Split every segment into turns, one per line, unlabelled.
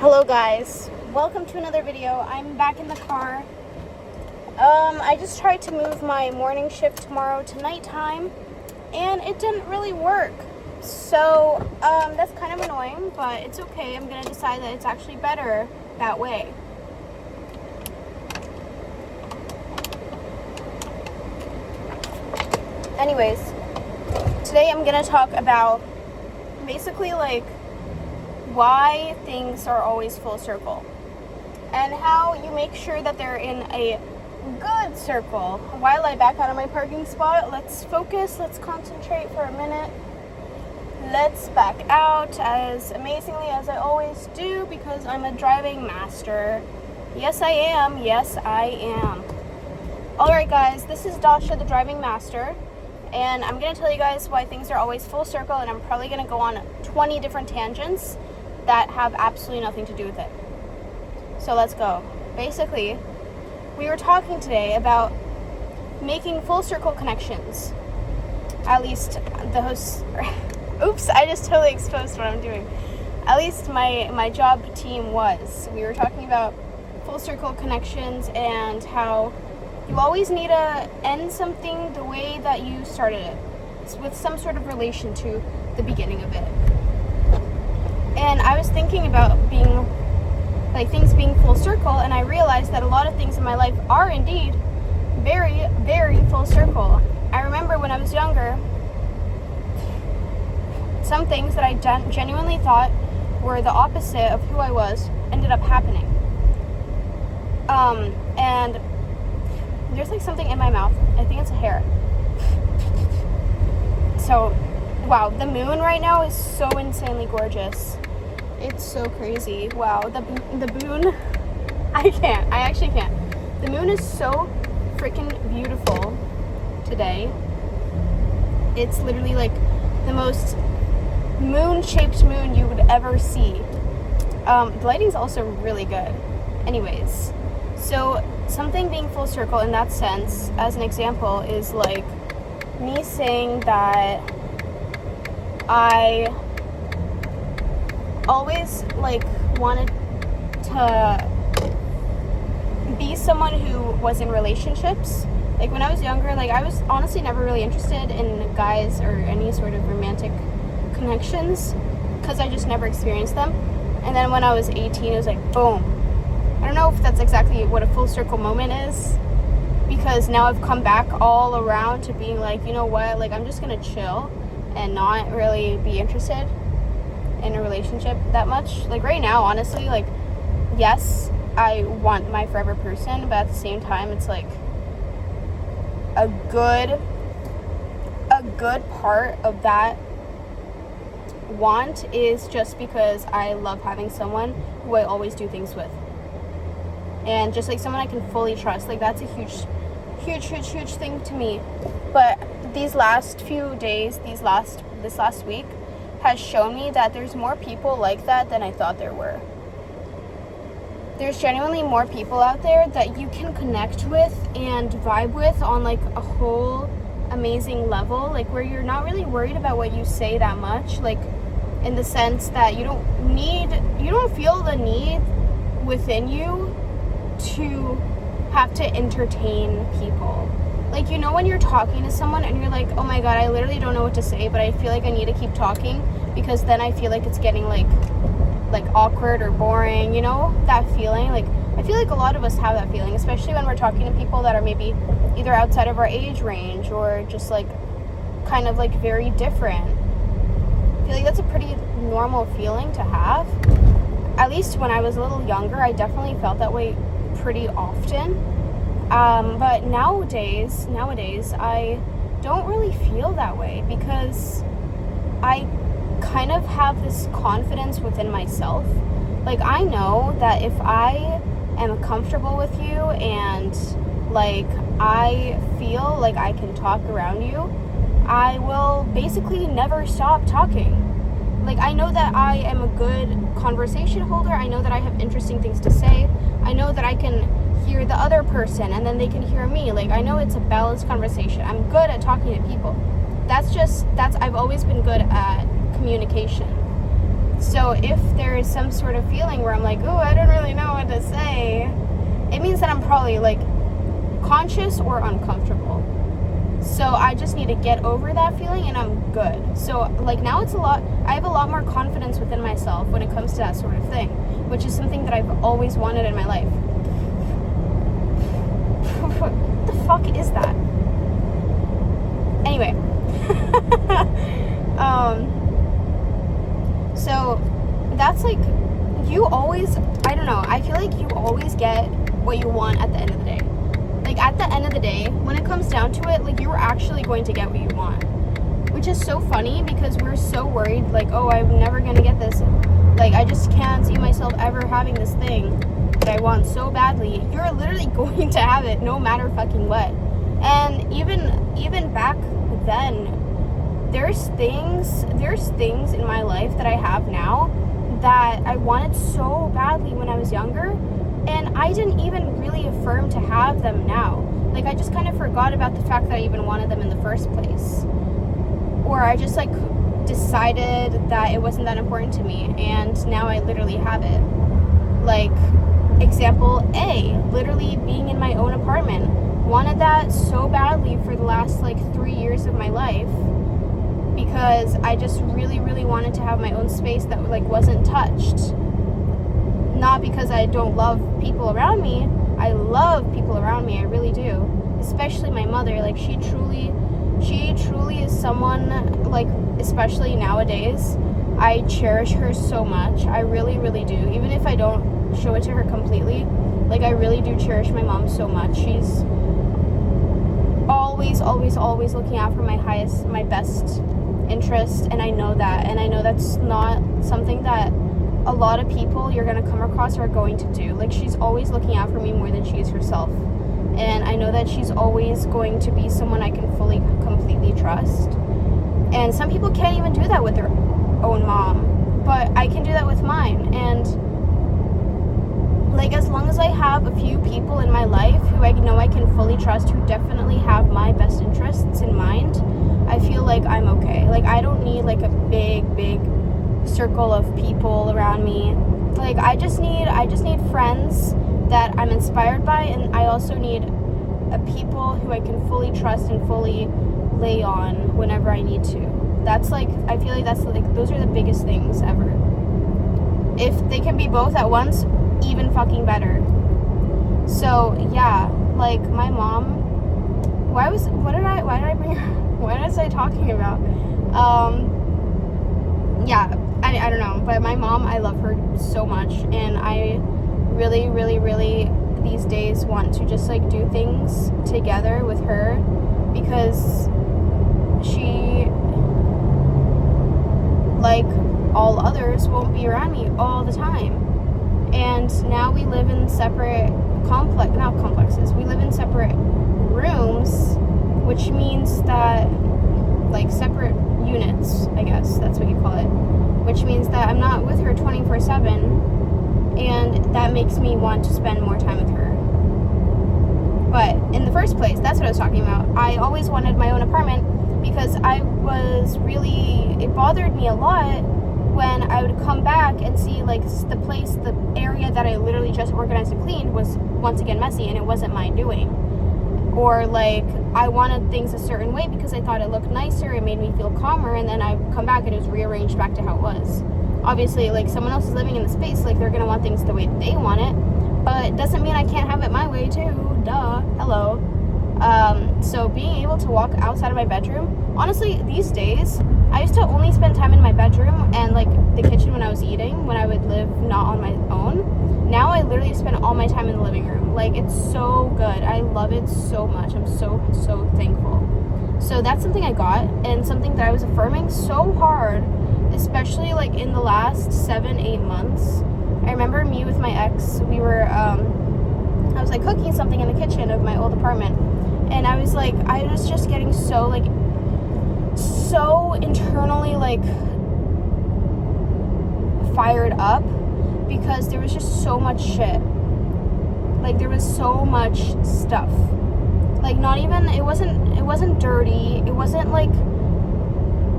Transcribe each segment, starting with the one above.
Hello guys, welcome to another video. I'm back in the car. I just tried to move my morning shift tomorrow to nighttime and it didn't really work. So that's kind of annoying, but it's okay. I'm gonna decide that it's actually better that way. Anyways, today I'm gonna talk about basically like why things are always full circle and how you make sure that they're in a good circle. While I back out of my parking spot, let's focus, let's concentrate for a minute. Let's back out as amazingly as I always do because I'm a driving master. Yes, I am. Yes, I am. Alright guys, this is Dasha, the driving master, and I'm going to tell you guys why things are always full circle, and I'm probably going to go on 20 different tangents that have absolutely nothing to do with it. So let's go. Basically, we were talking today about making full circle connections. At least the host... Oops, I just totally exposed what I'm doing. At least my job team was. We were talking about full circle connections and how you always need to end something the way that you started it. It's with some sort of relation to the beginning of it. And I was thinking about things being full circle, and I realized that a lot of things in my life are indeed very, very full circle. I remember when I was younger, some things that I genuinely thought were the opposite of who I was ended up happening. And there's like something in my mouth. I think it's a hair. So, wow, the moon right now is so insanely gorgeous. It's so crazy. Wow, the moon. I actually can't. The moon is so freaking beautiful today. It's literally like the most moon-shaped moon you would ever see. The lighting's also really good. Anyways, so something being full circle in that sense, as an example, is like me saying that I always like wanted to be someone who was in relationships. Like when I was younger, like I was honestly never really interested in guys or any sort of romantic connections because I just never experienced them. And then when I was 18, it was like boom. I don't know if that's exactly what a full circle moment is, because now I've come back all around to being like, you know what, like I'm just gonna chill and not really be interested in a relationship that much. Like right now, honestly, like yes, I want my forever person, but at the same time it's like a good part of that want is just because I love having someone who I always do things with, and just like someone I can fully trust. Like that's a huge thing to me. But these last few days, this last week has shown me that there's more people like that than I thought there were. There's genuinely more people out there that you can connect with and vibe with on like a whole amazing level, like where you're not really worried about what you say that much, like in the sense that you don't feel the need within you to have to entertain people. Like, you know, when you're talking to someone and you're like, oh my god, I literally don't know what to say, but I feel like I need to keep talking because then I feel like it's getting like awkward or boring, you know, that feeling. Like I feel like a lot of us have that feeling, especially when we're talking to people that are maybe either outside of our age range or just like kind of like very different. I feel like that's a pretty normal feeling to have. At least when I was a little younger, I definitely felt that way pretty often. But nowadays, I don't really feel that way because I kind of have this confidence within myself. Like I know that if I am comfortable with you and like I feel like I can talk around you, I will basically never stop talking. Like I know that I am a good conversation holder. I know that I have interesting things to say. I know that I can hear the other person and then they can hear me. Like I know it's a balanced conversation. I'm good at talking to people. I've always been good at communication. So if there is some sort of feeling where I'm like, oh, I don't really know what to say, it means that I'm probably like conscious or uncomfortable. So I just need to get over that feeling and I'm good. So like now I have a lot more confidence within myself when it comes to that sort of thing, which is something that I've always wanted in my life. What the fuck is that? Anyway. So that's like, I don't know, I feel like you always get what you want at the end of the day. Like at the end of the day, when it comes down to it, like you're actually going to get what you want. Which is so funny because we're so worried, like, oh, I'm never gonna get this. Like I just can't see myself ever having this thing that I want so badly. You're literally going to have it no matter fucking what. And even back then, there's things in my life that I have now that I wanted so badly when I was younger, and I didn't even really affirm to have them now. Like I just kind of forgot about the fact that I even wanted them in the first place, or I just like decided that it wasn't that important to me, and now I literally have it. Like example A, literally being in my own apartment. Wanted that so badly for the last like 3 years of my life, because I just really, really wanted to have my own space that like wasn't touched. Not because I don't love people around me. I love people around me, I really do. Especially my mother. Like she truly is someone, like especially nowadays, I cherish her so much. I really, really do. Even if I don't show it to her completely, like I really do cherish my mom so much. She's always looking out for my best interest, and I know that, and I know that's not something that a lot of people you're going to come across are going to do. Like she's always looking out for me more than she is herself, and I know that she's always going to be someone I can fully, completely trust. And some people can't even do that with their own mom, but I can do that with mine. And like as long as I have a few people in my life who I know I can fully trust, who definitely have my best interests in mind, I feel like I'm okay. Like I don't need like a big circle of people around me. Like I just need friends that I'm inspired by, and I also need people who I can fully trust and fully lay on whenever I need to. That's like, I feel like that's like, those are the biggest things ever. If they can be both at once, even fucking better. So yeah, like my mom, why did I say talking about? Yeah, I don't know, but my mom, I love her so much, and I really, really, really these days want to just like do things together with her, because she, like all others, won't be around me all the time. And now we live in separate we live in separate rooms, which means that, like separate units, I guess that's what you call it, which means that I'm not with her 24/7, and that makes me want to spend more time with her. But in the first place, that's what I was talking about. I always wanted my own apartment because it bothered me a lot when I would come back and see like the area that I literally just organized and cleaned was once again messy, and it wasn't my doing. Or like I wanted things a certain way because I thought it looked nicer, it made me feel calmer, and then I come back and it was rearranged back to how it was. Obviously, like someone else is living in the space, like they're gonna want things the way they want it, but it doesn't mean I can't have it my way too. Duh. Hello. So being able to walk outside of my bedroom, honestly, these days, I used to only spend time in my bedroom and like the kitchen when I was eating, when I would live not on my own. Now I literally spend all my time in the living room. Like it's so good. I love it so much. I'm so thankful. So that's something I got, and something that I was affirming so hard, especially like in the last 7-8 months. I remember me with my ex, we were, I was like cooking something in the kitchen of my old apartment, and I was just getting so internally like fired up, because there was just so much shit. Like there was so much stuff. Like it wasn't dirty, it wasn't like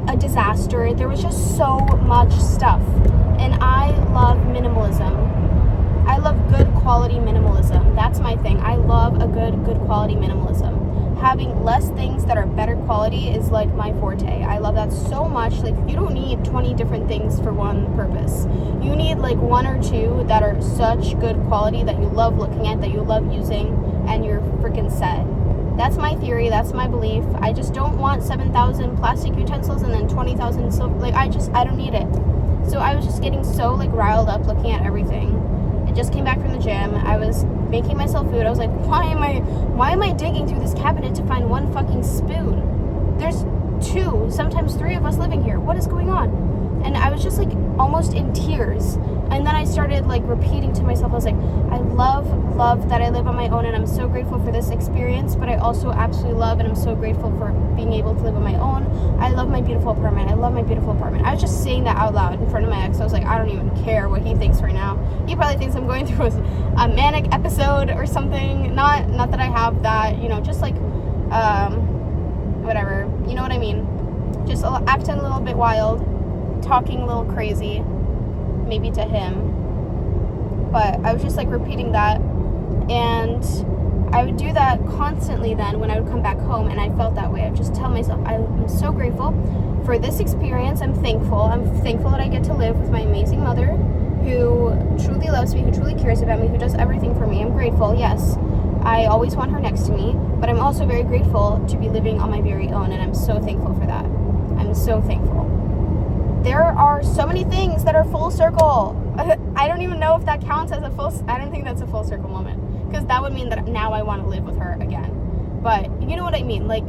a disaster, there was just so much stuff. And I love minimalism. I love good quality minimalism. That's my thing. I love a good quality minimalism. Having less things that are better quality is like my forte. I love that so much. Like, you don't need 20 different things for one purpose. You need like one or two that are such good quality that you love looking at, that you love using, and you're freaking set. That's my theory. That's my belief. I just don't want 7,000 plastic utensils and then 20,000 silver. Like, I don't need it. So I was just getting so like riled up looking at everything. I just came back from the gym. I was making myself food. I was like, why am I digging through this cabinet to find one fucking spoon? There's 2, sometimes 3 of us living here. What is going on? And I was just like almost in tears. And then I started like repeating to myself, I was like, I love that I live on my own, and I'm so grateful for this experience, but I also absolutely love and I'm so grateful for being able to live on my own. I love my beautiful apartment. I love my beautiful apartment. I was just saying that out loud in front of my ex. I was like, I don't even care what he thinks right now. He probably thinks I'm going through a manic episode or something. Not that I have that, just like, whatever. You know what I mean? Just acting a little bit wild, talking a little crazy, maybe to him. But I was just like repeating that, and I would do that constantly then when I would come back home, and I felt that way. I would just tell myself, I'm so grateful for this experience. I'm thankful that I get to live with my amazing mother, who truly loves me, who truly cares about me, who does everything for me. I'm grateful, yes. I always want her next to me, but I'm also very grateful to be living on my very own, and I'm so thankful for that. I'm so thankful. There are so many things that are full circle. I don't even know if that counts as I don't think that's a full circle moment, because that would mean that now I want to live with her again. But you know what I mean, like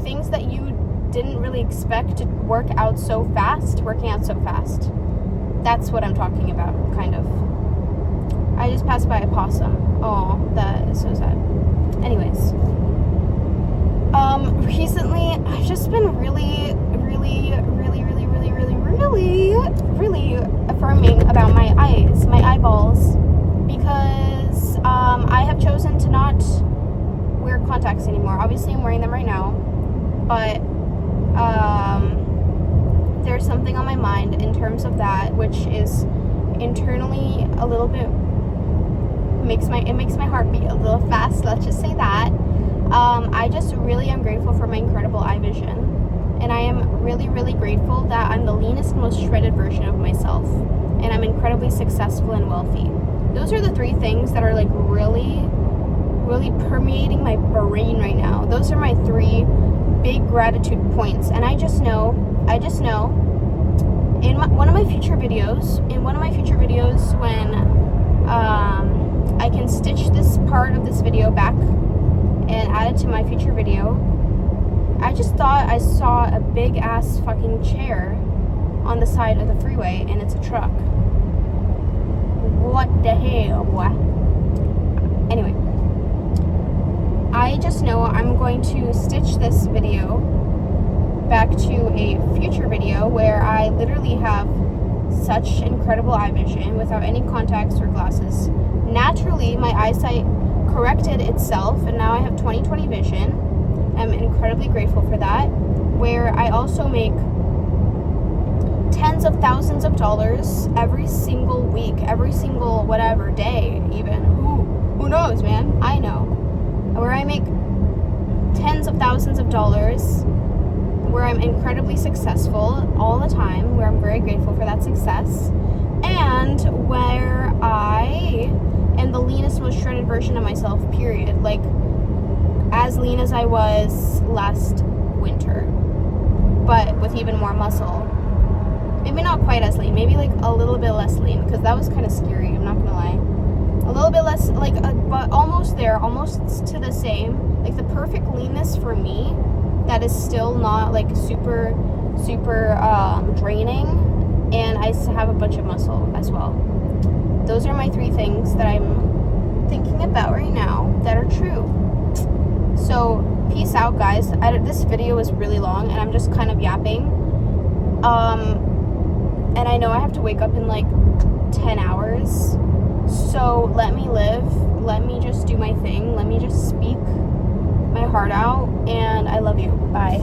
things that you didn't really expect to working out so fast. That's what I'm talking about, kind of. I just passed by a possum. Oh, that is so sad. Anyways, recently I've just been really affirming about my eyeballs, because I have chosen to not wear contacts anymore. Obviously I'm wearing them right now, but there's something on my mind in terms of that, which is internally a little bit makes my heart beat a little fast, let's just say that. I just really am grateful for my incredible eye vision. And I am really grateful that I'm the leanest, most shredded version of myself. And I'm incredibly successful and wealthy. Those are the 3 things that are like really permeating my brain right now. Those are my 3 big gratitude points. And I just know in one of my future videos when I can stitch this part of this video back and add it to my future video, I just thought I saw a big ass fucking chair on the side of the freeway, and it's a truck. What the hell? Anyway, I just know I'm going to stitch this video back to a future video where I literally have such incredible eye vision without any contacts or glasses. Naturally, my eyesight corrected itself, and now I have 20/20 vision. I'm incredibly grateful for that, where I also make tens of thousands of dollars every single week, every single whatever day even. Who knows, man? I know. Where I make tens of thousands of dollars, where I'm incredibly successful all the time, where I'm very grateful for that success, and where I am the leanest, most shredded version of myself, period. Like, as lean as I was last winter, but with even more muscle. Maybe not quite as lean, maybe like a little bit less lean, because that was kind of scary, I'm not gonna lie. A little bit less, but almost there, almost to the same. Like the perfect leanness for me, that is still not like super draining, and I have a bunch of muscle as well. Those are my 3 things that I'm thinking about right now that are true. So, peace out, guys. This video was really long, and I'm just kind of yapping. And I know I have to wake up in like 10 hours. So, let me live. Let me just do my thing. Let me just speak my heart out. And I love you. Bye.